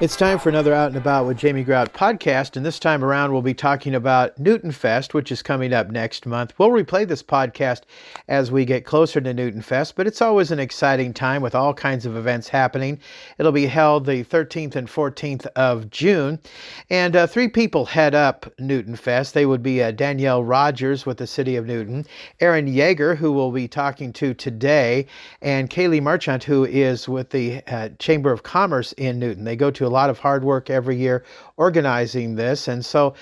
It's time for another Out and About with Jamie Grout podcast, and this time around we'll be talking about Newton Fest, which is coming up next month. We'll replay this podcast as we get closer to Newton Fest, but it's always an exciting time with all kinds of events happening. It'll be held the 13th and 14th of June, and three people head up Newton Fest. They would be Danielle Rogers with the City of Newton, Erin Yeager, who we'll be talking to today, and Kaylee Marchant, who is with the Chamber of Commerce in Newton. They go to a lot of hard work every year organizing this, and so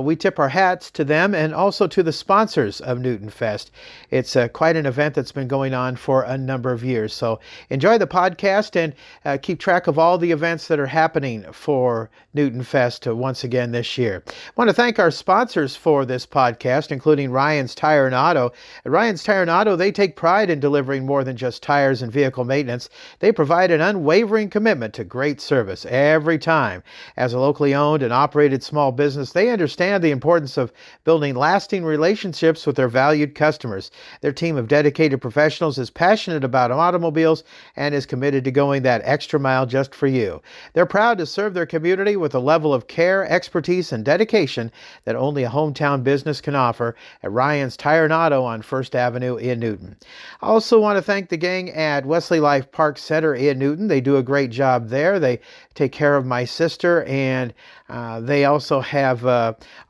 we tip our hats to them and also to the sponsors of Newton Fest. It's quite an event that's been going on for a number of years, so enjoy the podcast and keep track of all the events that are happening for Newton Fest once again this year. I want to thank our sponsors for this podcast, including Ryan's Tire and Auto. At Ryan's Tire and Auto, they take pride in delivering more than just tires and vehicle maintenance. They provide an unwavering commitment to great service every time. As a locally owned and operated small business, they understand the importance of building lasting relationships with their valued customers. Their team of dedicated professionals is passionate about automobiles and is committed to going that extra mile just for you. They're proud to serve their community with a level of care, expertise, and dedication that only a hometown business can offer at Ryan's Tire and Auto on First Avenue in Newton. I also want to thank the gang at Wesley Life Park Center in Newton. They do a great job there. They take care of my sister, and they also have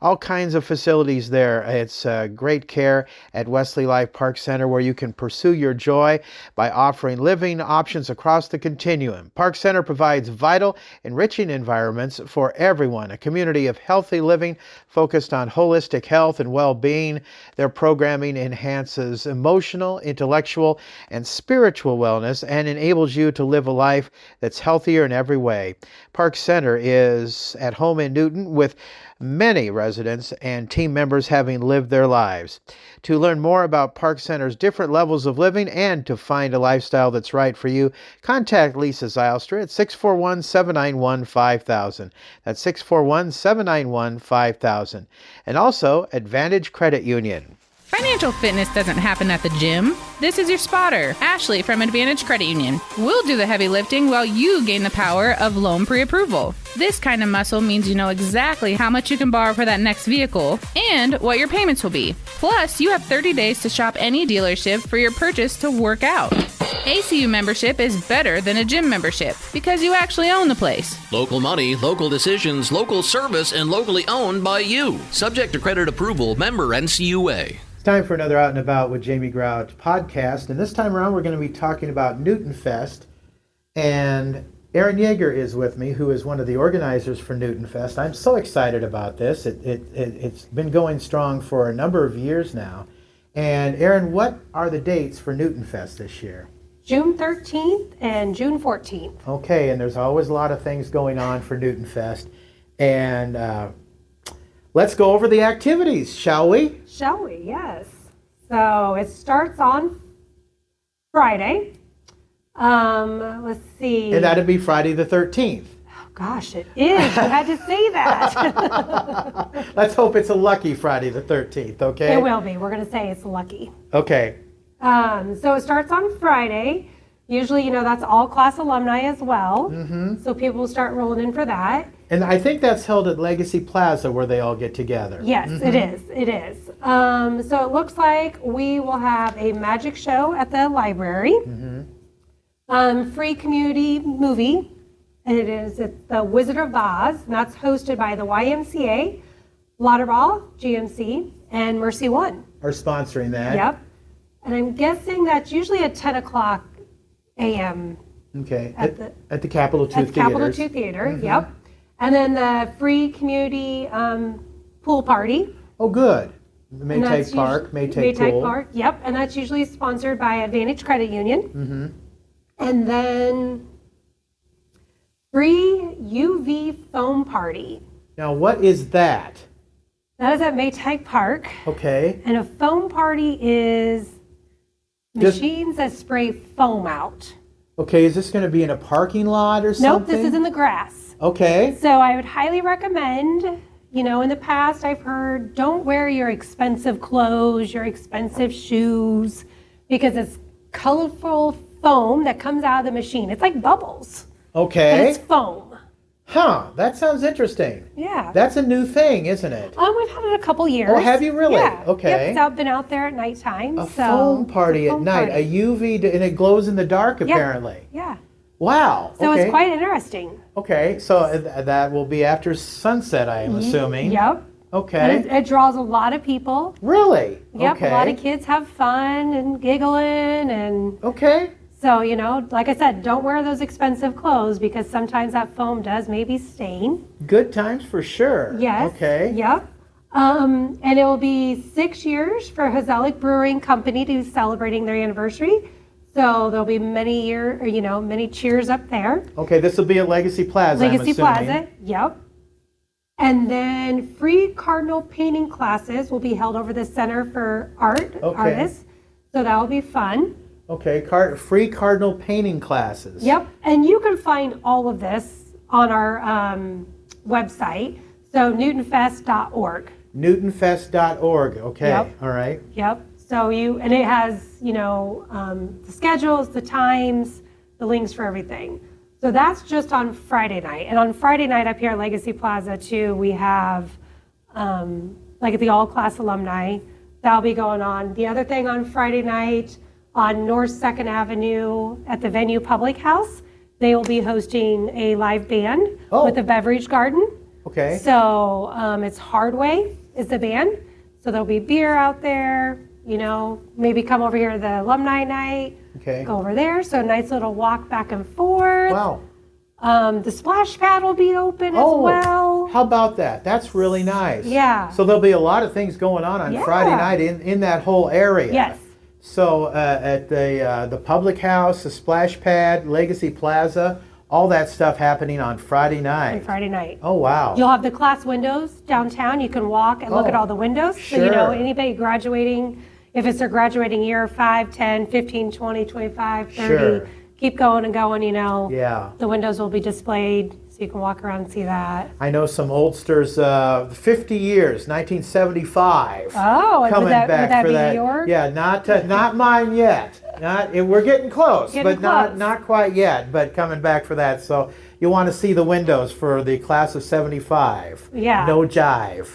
all kinds of facilities there. It's great care at Wesley Life Park Center where you can pursue your joy by offering living options across the continuum. Park Center provides vital, enriching environments for everyone, a community of healthy living focused on holistic health and well-being. Their programming enhances emotional, intellectual, and spiritual wellness and enables you to live a life that's healthier in every way. Park Center is at home in Newton with many residents and team members having lived their lives. To learn more about Park Center's different levels of living and to find a lifestyle that's right for you, contact Lisa Zylstra at 641-791-5000. That's 641-791-5000. And also Advantage Credit Union. Financial fitness doesn't happen at the gym. This is your spotter, Ashley from Advantage Credit Union. We'll do the heavy lifting while you gain the power of loan pre-approval. This kind of muscle means you know exactly how much you can borrow for that next vehicle and what your payments will be. Plus, you have 30 days to shop any dealership for your purchase to work out. ACU membership is better than a gym membership because you actually own the place. Local money, local decisions, local service, and locally owned by you. Subject to credit approval, member NCUA. It's time for another Out and About with Jamie Grout podcast, and this time around we're going to be talking about Newton Fest, and Erin Yeager is with me, who is one of the organizers for Newton Fest. I'm so excited about this. It's been going strong for a number of years now. And Erin, what are the dates for Newton Fest this year? June 13th and June 14th. Okay, and there's always a lot of things going on for Newton Fest. And let's go over the activities, shall we? Shall we? Yes. So it starts on Friday. Let's see. And that'd be Friday the 13th. Oh, gosh, it is. You had to say that. Let's hope it's a lucky Friday the 13th, okay? It will be. We're going to say it's lucky. Okay. So it starts on Friday. Usually, that's all class alumni as well. Mm-hmm. So people will start rolling in for that. And I think that's held at Legacy Plaza where they all get together. Yes, mm-hmm. It is. It is. So it looks like we will have a magic show at the library. Mm-hmm. Free community movie. And it's The Wizard of Oz. And that's hosted by the YMCA, Lauterball, GMC, and Mercy One. Are sponsoring that. Yep. And I'm guessing that's usually at 10 o'clock a.m. Okay. At the Capitol 2 Theater. At the Capitol 2 Theater, mm-hmm. Yep. And then the free community pool party. Oh, good. Maytag Park, Maytag Pool. Park, yep. And that's usually sponsored by Advantage Credit Union. Mm-hmm. And then free UV foam party. Now, what is that? That is at Maytag Park. Okay. And a foam party is machines that spray foam out. Okay, is this going to be in a parking lot or something? Nope, this is in the grass. Okay. So I would highly recommend in the past I've heard, don't wear your expensive clothes, your expensive shoes, because it's colorful foam that comes out of the machine. It's like bubbles, but Okay. it's foam. Huh. That sounds interesting. Yeah. That's a new thing, isn't it? We've had it a couple years. Oh, have you really? Yeah. Okay. Yep, it's been out there at nighttime. A so foam party it's a at foam night, party. a UV, and it glows in the dark apparently. Yeah. Wow. So okay. it's quite interesting. Okay, so that will be after sunset, I am assuming. Yep. Okay. And it draws a lot of people. Really? Yep. Okay. A lot of kids have fun and giggling, and Okay. so like I said, don't wear those expensive clothes because sometimes that foam does maybe stain. Good times for sure. Yes. Okay. Yep. And it will be 6 years for Hazelic Brewing Company to be celebrating their anniversary. So there'll be many cheers up there. Okay, this will be at Legacy Plaza, Legacy I'm assuming. Plaza, yep. And then free cardinal painting classes will be held over the Center for Artists. So that will be fun. Okay, free cardinal painting classes. Yep. And you can find all of this on our website. So newtonfest.org. Newtonfest.org. Okay. Yep. All right. Yep. So and it has, the schedules, the times, the links for everything. So that's just on Friday night. And on Friday night up here at Legacy Plaza too, we have like the all-class alumni. That'll be going on. The other thing on Friday night on North 2nd Avenue at the Venue Public House, they will be hosting a live band with a beverage garden. Okay. So it's Hardway is the band. So there'll be beer out there, maybe come over here to the alumni night, Okay. go over there. So a nice little walk back and forth. Wow. The splash pad will be open as well. How about that? That's really nice. Yeah. So there'll be a lot of things going on Friday night in that whole area. Yes. So at the public house, the splash pad, Legacy Plaza, all that stuff happening on Friday night. On Friday night. Oh, wow. You'll have the class windows downtown. You can walk and look at all the windows. So, Sure. anybody graduating, if it's their graduating year, 5, 10, 15, 20, 25, 30, Sure. keep going and going, Yeah. The windows will be displayed so you can walk around and see that. I know some oldsters, 50 years, 1975. Oh, and coming would that back for be that. yours? Yeah, not mine yet. We're getting close, Getting but close. not quite yet. But coming back for that, so you want to see the windows for the class of '75. Yeah. No jive.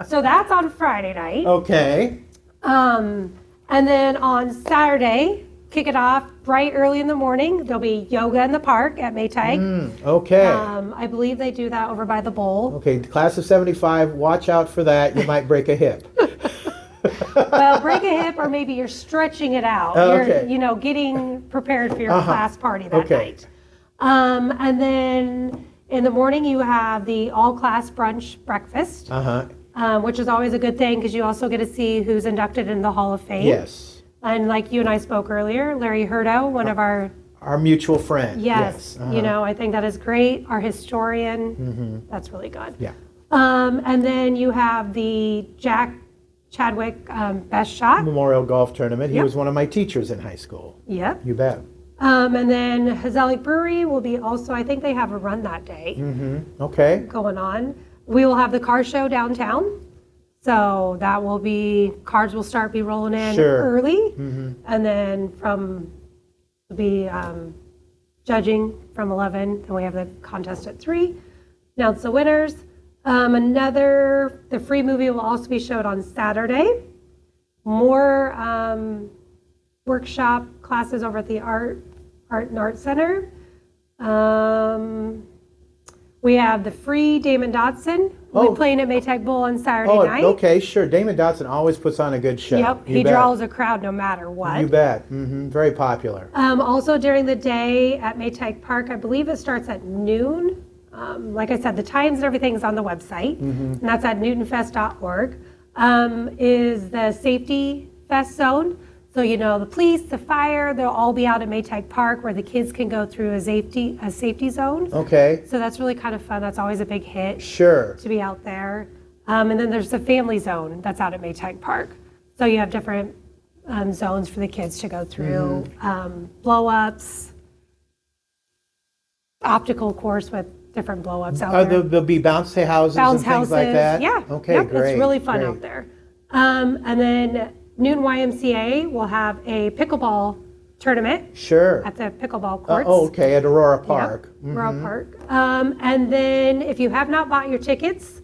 So that's on Friday night. Okay. And then on Saturday, kick it off bright early in the morning. There'll be yoga in the park at Maytag. Okay. I believe they do that over by the bowl. Okay. Class of '75. Watch out for that. You might break a hip. Well, break a hip, or maybe you're stretching it out. Oh, You're, okay. getting prepared for your class party that Okay. night. And then in the morning, you have the all-class brunch breakfast, which is always a good thing because you also get to see who's inducted in the Hall of Fame. Yes. And like you and I spoke earlier, Larry Hurdo, one of our Our mutual friend. Yes, I think that is great. Our historian, that's really good. Yeah. And then you have the Jack Chadwick Best Shot. Memorial Golf Tournament. He Yep. was one of my teachers in high school. Yep. You bet. And then Hazelic Brewery will be also, I think they have a run that day Okay. going on. We will have the car show downtown. So that will be, cars will start be rolling in Sure. early. And then will be judging from 11. Then we have the contest at 3. Announce the winners. The free movie will also be showed on Saturday. More workshop classes over at the Art and Art Center. We have the free Damon Dotson. We'll be playing at Maytag Bowl on Saturday night. Okay, sure. Damon Dotson always puts on a good show. Yep, You he bet. draws a crowd no matter what. You bet. Very popular. Also during the day at Maytag Park, I believe it starts at noon. Like I said, the times and everything is on the website, and that's at newtonfest.org. Is the safety fest zone. So, the police, the fire, they'll all be out at Maytag Park where the kids can go through a safety zone. Okay. So that's really kind of fun. That's always a big hit Sure. to be out there. And then there's the family zone that's out at Maytag Park. So you have different zones for the kids to go through. Blow-ups, optical course with different blow-ups out Oh, there. there'll be bounce houses Bounce and things like houses. that? Yeah. Okay, Yep, great. it's really fun great. out there. And then Newton YMCA will have a pickleball tournament Sure. at the pickleball courts. Okay, at Aurora Yep, Park. Aurora Park. And then if you have not bought your tickets,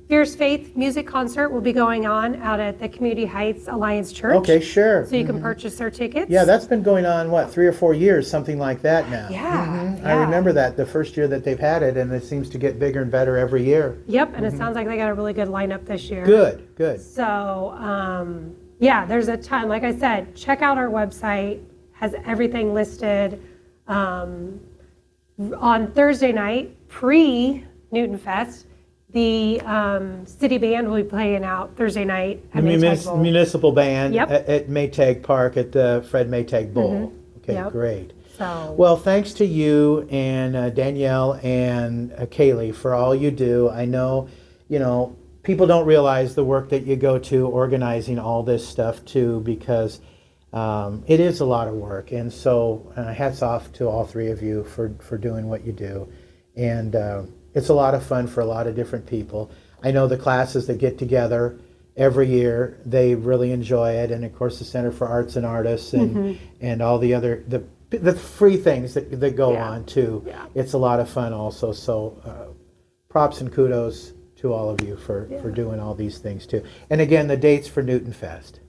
Fierce Faith music concert will be going on out at the Community Heights Alliance Church. Okay, sure. So you can purchase their tickets. Yeah, that's been going on, 3 or 4 years, something like that now. Yeah, I remember that the first year that they've had it, and it seems to get bigger and better every year. Yep, and it sounds like they got a really good lineup this year. Good. So, yeah, there's a ton. Like I said, check out our website, has everything listed. On Thursday night, pre-Newton Fest, the city band will be playing out Thursday night at Maytag Bowl. Municipal band Yep. at Maytag Park at the Fred Maytag Bowl. Okay, Yep. great. So, Well, thanks to you and Danielle and Kaylee for all you do. I know, people don't realize the work that you go to organizing all this stuff too, because it is a lot of work. And so hats off to all three of you for doing what you do. And it's a lot of fun for a lot of different people. I know the classes that get together every year, they really enjoy it. And of course, the Center for Arts and Artists and all the other, the free things that go on too. Yeah. It's a lot of fun also. So props and kudos to all of you for doing all these things too. And again, the dates for Newton Fest.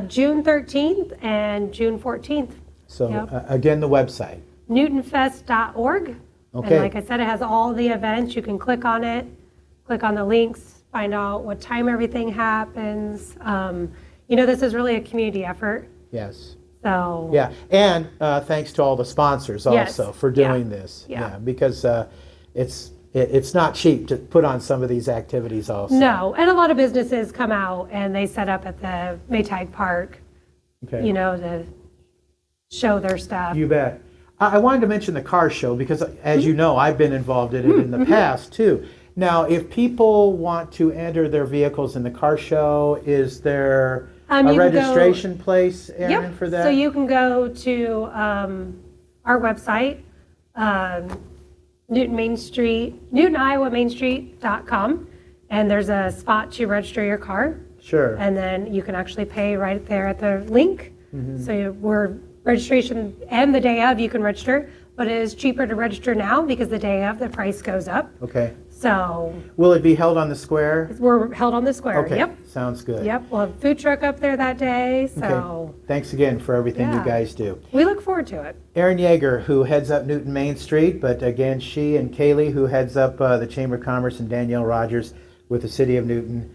June 13th and June 14th. So Yep. again, the website. NewtonFest.org. Okay. And like I said, it has all the events. You can click on it, click on the links, find out what time everything happens. This is really a community effort. Yes. So Yeah, and thanks to all the sponsors Yes. also for doing Yeah. this. Yeah. Because it's not cheap to put on some of these activities also. no, and a lot of businesses come out and they set up at the Maytag Park, Okay. to show their stuff. You bet. I wanted to mention the car show because, as you know, I've been involved in it in the past too. Now, if people want to enter their vehicles in the car show, is there You a can registration place, Erin, Yep. for that? So you can go to our website, NewtonIowaMainStreet.com, and there's a spot to register your car, Sure. and then you can actually pay right there at the link. Mm-hmm. So we're registration and the day of you can register, but it is cheaper to register now because the day of the price goes up. Okay. So Will it be held on the square? we're held on the square. Okay. Yep. Sounds good. Yep. We'll have a food truck up there that day. So Okay. Thanks again for everything you Yeah. guys do. we look forward to it. Erin Yeager, who heads up Newton Main Street, but again, she and Kaylee, who heads up the Chamber of Commerce, and Danielle Rogers with the City of Newton,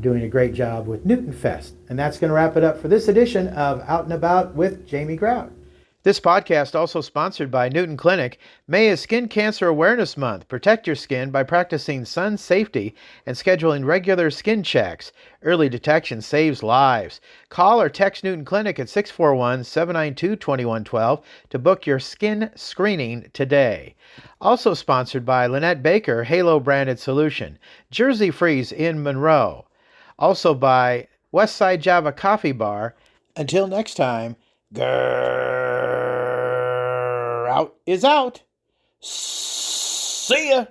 doing a great job with Newton Fest. And that's going to wrap it up for this edition of Out and About with Jamie Grout. This podcast also sponsored by Newton Clinic. May is Skin Cancer Awareness Month. Protect your skin by practicing sun safety and scheduling regular skin checks. Early detection saves lives. Call or text Newton Clinic at 641-792-2112 to book your skin screening today. Also sponsored by Lynette Baker, Halo Branded Solution. Jersey Freeze in Monroe. Also by Westside Java Coffee Bar. Until next time, Grout is out. See ya.